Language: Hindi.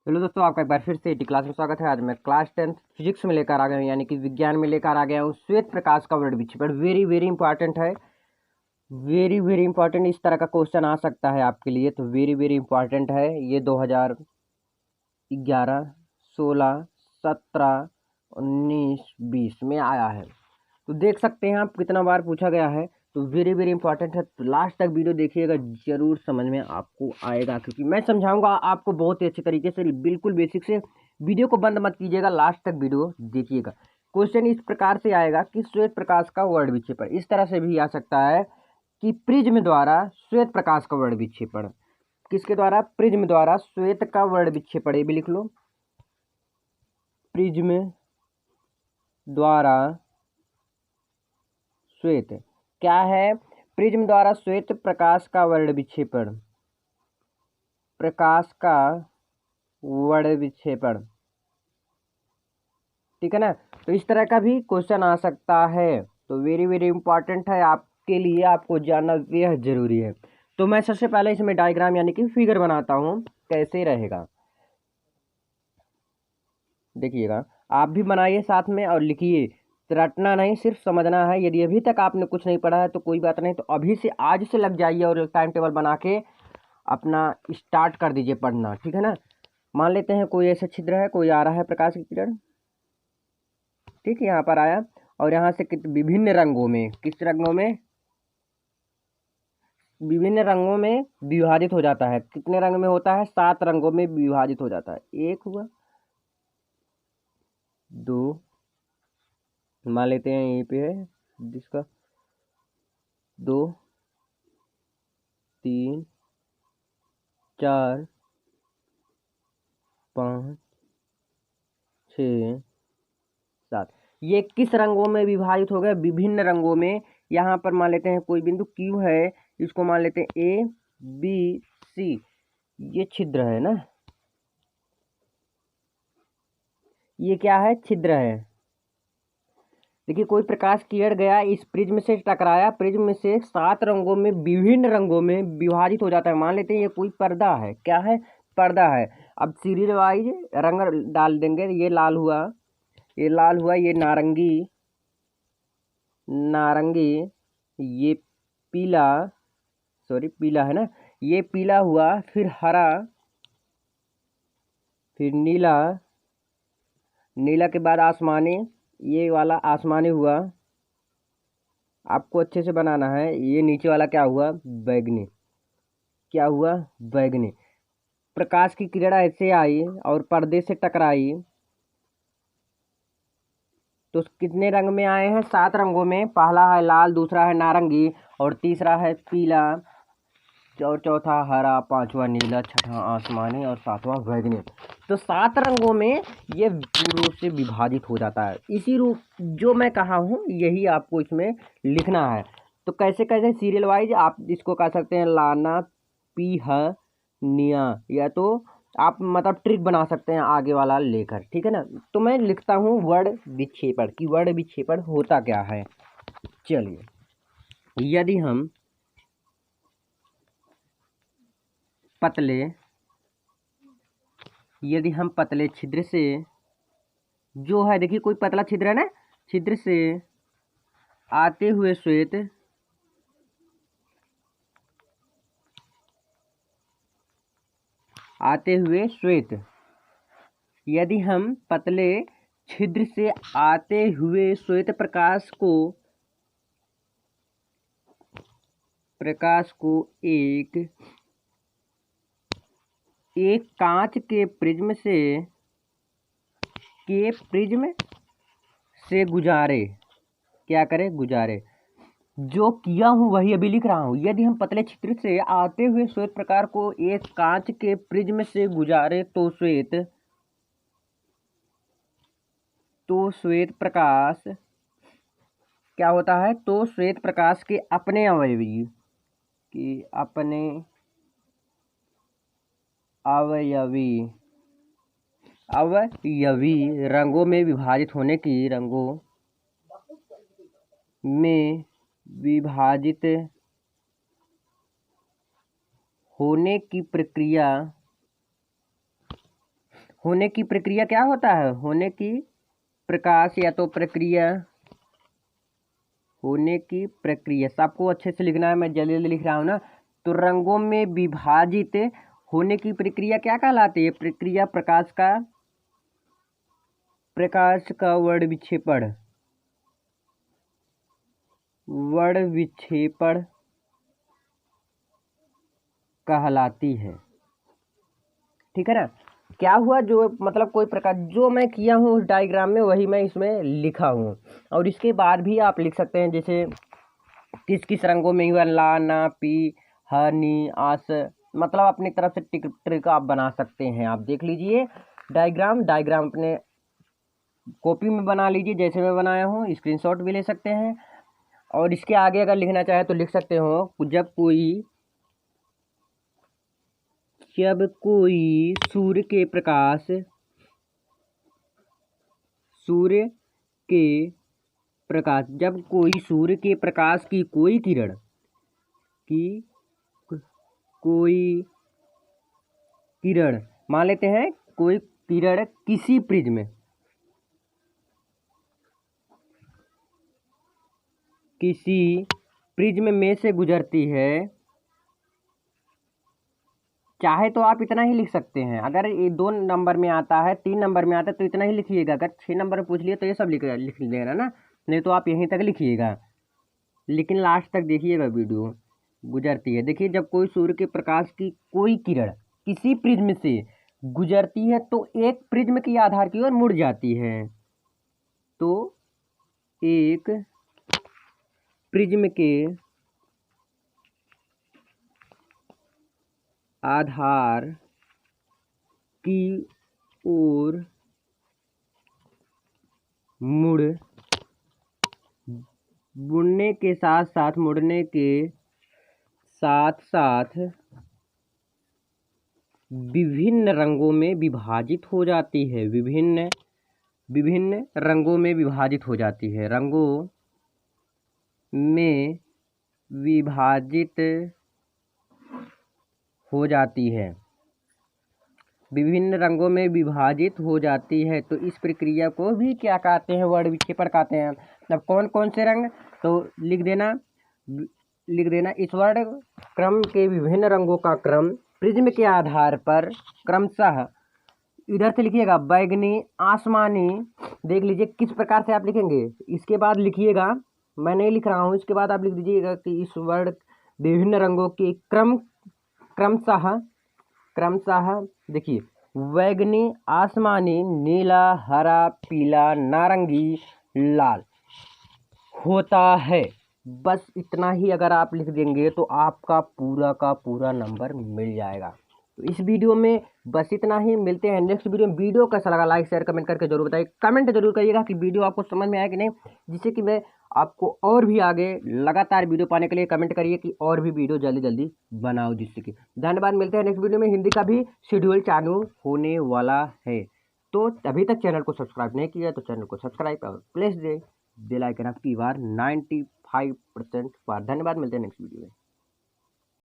हेलो दोस्तों, आपका एक बार फिर से टी क्लास में स्वागत है। आज मैं क्लास 10 फिजिक्स में लेकर आ गया हूँ, यानी कि विज्ञान में लेकर आ गया हूँ श्वेत प्रकाश का वर्ड विक्षेपण। वेरी वेरी इंपॉर्टेंट है, वेरी वेरी इंपॉर्टेंट। इस तरह का क्वेश्चन आ सकता है आपके लिए, तो वेरी वेरी इंपॉर्टेंट है। ये 2011, 16, 17, 19, 20 में आया है, तो देख सकते हैं आप कितना बार पूछा गया है। तो वेरी वेरी इंपॉर्टेंट है, तो लास्ट तक वीडियो देखिएगा, जरूर समझ में आपको आएगा, क्योंकि मैं समझाऊंगा आपको बहुत ही अच्छे तरीके से, बिल्कुल बेसिक से। वीडियो को बंद मत कीजिएगा, लास्ट तक वीडियो देखिएगा। क्वेश्चन इस प्रकार से आएगा कि श्वेत प्रकाश का वर्ण विक्षेपण। इस तरह से भी आ सकता है कि प्रिज्म द्वारा श्वेत प्रकाश का वर्ण विक्षेपण। किसके द्वारा? प्रिज्म द्वारा श्वेत का वर्ण विक्षेपण। ये भी लिख लो, प्रिज्म द्वारा श्वेत। क्या है? प्रिज्म द्वारा श्वेत प्रकाश का वर्ण विक्षेपण, प्रकाश का वर्ण विक्षेपण। ठीक है ना? तो इस तरह का भी क्वेश्चन आ सकता है, तो वेरी वेरी इंपॉर्टेंट है आपके लिए, आपको जानना बेहद जरूरी है। तो मैं सबसे पहले इसमें डायग्राम यानी कि फिगर बनाता हूँ, कैसे रहेगा देखिएगा। आप भी बनाइए साथ में और लिखिए, रटना नहीं, सिर्फ समझना है। यदि अभी तक आपने कुछ नहीं पढ़ा है तो कोई बात नहीं, तो अभी से आज से लग जाइए और टाइम टेबल बना के अपना स्टार्ट कर दीजिए पढ़ना। ठीक है ना? मान लेते हैं कोई ऐसा छिद्र है, कोई आ रहा है प्रकाश की किरण। ठीक है, यहाँ पर आया और यहाँ से विभिन्न रंगों में, किस रंगों में? विभिन्न रंगों में विभाजित हो जाता है। कितने रंग में होता है? 7 रंगों में विभाजित हो जाता है। एक हुआ, दो, मान लेते हैं यहीं पे है जिसका, दो, तीन, चार, पाँच, छ, 7। ये किस रंगों में विभाजित हो गए? विभिन्न रंगों में। यहाँ पर मान लेते हैं कोई बिंदु क्यू है, इसको मान लेते हैं ए बी सी। ये छिद्र है ना, ये क्या है? छिद्र है। देखिए, कोई प्रकाश किरण गया, इस प्रिज्म से टकराया, प्रिज्म से 7 रंगों में, विभिन्न रंगों में विभाजित हो जाता है। मान लेते हैं ये कोई पर्दा है। क्या है? पर्दा है। अब सीरीज वाइज रंग डाल देंगे। ये लाल हुआ, ये लाल हुआ, ये नारंगी, नारंगी, ये पीला, सॉरी पीला है ना, ये पीला हुआ, फिर हरा, फिर नीला, नीला के बाद आसमानी, ये वाला आसमानी हुआ। आपको अच्छे से बनाना है। ये नीचे वाला क्या हुआ? बैगनी। क्या हुआ? बैगनी। प्रकाश की किरण ऐसे आई और पर्दे से टकराई, तो कितने रंग में आए हैं? 7 रंगों में। पहला है लाल, दूसरा है नारंगी, और तीसरा है पीला, और चौथा हरा, पांचवा नीला, छठा आसमानी और सातवां बैगनी। तो 7 रंगों में ये पूर्ण रूप से विभाजित हो जाता है। इसी रूप जो मैं कहा हूँ यही आपको इसमें लिखना है। तो कैसे कैसे सीरियल वाइज आप इसको कह सकते हैं, लाना पीह निया, या तो आप मतलब ट्रिक बना सकते हैं आगे वाला लेकर। ठीक है ना? तो मैं लिखता हूँ वर्ण विक्षेपण, कि वर्ण विक्षेपण होता क्या है। चलिए, यदि हम पतले, यदि हम पतले छिद्र से, जो है देखिए कोई पतला छिद्र है ना, छिद्र से आते हुए श्वेत, आते हुए श्वेत, यदि हम पतले छिद्र से आते हुए श्वेत प्रकाश को, प्रकाश को एक एक कांच के प्रिज्म से, के प्रिज्म से गुजारे, क्या करें? गुजारे। जो किया हूं वही अभी लिख रहा हूं। यदि हम पतले छिद्र से आते हुए श्वेत प्रकाश को एक कांच के प्रिज्म से गुजारे तो श्वेत, तो श्वेत प्रकाश क्या होता है? तो श्वेत प्रकाश के अपने अवयवी, कि अपने अवयवी, अवयवी रंगों में विभाजित होने की, रंगों में विभाजित होने की प्रक्रिया होने की प्रक्रिया क्या होता है? होने की प्रकाश या तो प्रक्रिया, होने की प्रक्रिया सबको अच्छे से लिखना है, मैं जल्दी जल्दी लिख रहा हूँ ना। तो रंगों में विभाजित होने की प्रक्रिया क्या कहलाती है? प्रक्रिया प्रकाश का वर्ण विक्षेपण कहलाती है। ठीक है ना। क्या हुआ, जो मतलब कोई प्रकार जो मैं किया हूँ उस डायग्राम में वही मैं इसमें लिखा हूँ। और इसके बाद भी आप लिख सकते हैं, जैसे किस किस रंगों में हुआ, ला, ना, पी, ह, नी, आस, मतलब अपनी तरफ से ट्रिक आप बना सकते हैं। आप देख लीजिए डायग्राम अपने कॉपी में बना लीजिए, जैसे मैं बनाया हूँ, स्क्रीनशॉट भी ले सकते हैं। और इसके आगे अगर लिखना चाहे तो लिख सकते हो, जब कोई सूर्य के प्रकाश जब कोई सूर्य के प्रकाश की कोई किरण मान लेते हैं, कोई किरण किसी प्रिज्म में से गुजरती है, चाहे तो आप इतना ही लिख सकते हैं। अगर ये 2 नंबर में आता है, 3 नंबर में आता है तो इतना ही लिखिएगा। अगर 6 नंबर में पूछ लिए तो ये सब लिख लेना ना, नहीं तो आप यहीं तक लिखिएगा, लेकिन लास्ट तक देखिएगा वीडियो। गुजरती है, देखिए जब कोई सूर्य के प्रकाश की कोई किरण किसी प्रिज्म से गुजरती है तो एक प्रिज्म की आधार की ओर मुड़ जाती है। तो एक प्रिज्म के आधार की ओर मुड़ने के साथ साथ विभिन्न रंगों में विभाजित हो जाती है। विभिन्न रंगों में विभाजित हो जाती है। रंगों में विभाजित हो जाती है, विभिन्न रंगों में विभाजित हो जाती है। तो इस प्रक्रिया को भी क्या कहते हैं? वर्ण विक्षेपण कहते हैं। अब कौन कौन से रंग, तो लिख देना इस वर्ण क्रम के विभिन्न रंगों का क्रम प्रिज्म के आधार पर क्रमशः, इधर से लिखिएगा बैगनी, आसमानी, देख लीजिए किस प्रकार से आप लिखेंगे। इसके बाद लिखिएगा, मैं नहीं लिख रहा हूँ, इसके बाद आप लिख दीजिएगा कि इस वर्ण विभिन्न रंगों के क्रमशः देखिए बैगनी, आसमानी, नीला, हरा, पीला, नारंगी, लाल होता है। बस इतना ही अगर आप लिख देंगे तो आपका पूरा का पूरा नंबर मिल जाएगा। तो इस वीडियो में बस इतना ही, मिलते हैं नेक्स्ट वीडियो में। वीडियो कैसा लगा लाइक शेयर कमेंट करके जरूर बताइए। कमेंट जरूर करिएगा कि वीडियो आपको समझ में आया कि नहीं, जिससे कि मैं आपको और भी आगे लगातार वीडियो पाने के लिए कमेंट करिए कि और भी वीडियो जल्दी जल्दी बनाओ, जिससे कि धन्यवाद। मिलते हैं नेक्स्ट वीडियो में। हिंदी का भी शेड्यूल चालू होने वाला है, तो अभी तक चैनल को सब्सक्राइब नहीं किया तो चैनल को सब्सक्राइब और प्लेस बेल आइकन आपकी बार 95% पर। धन्यवाद, मिलते हैं नेक्स्ट वीडियो में।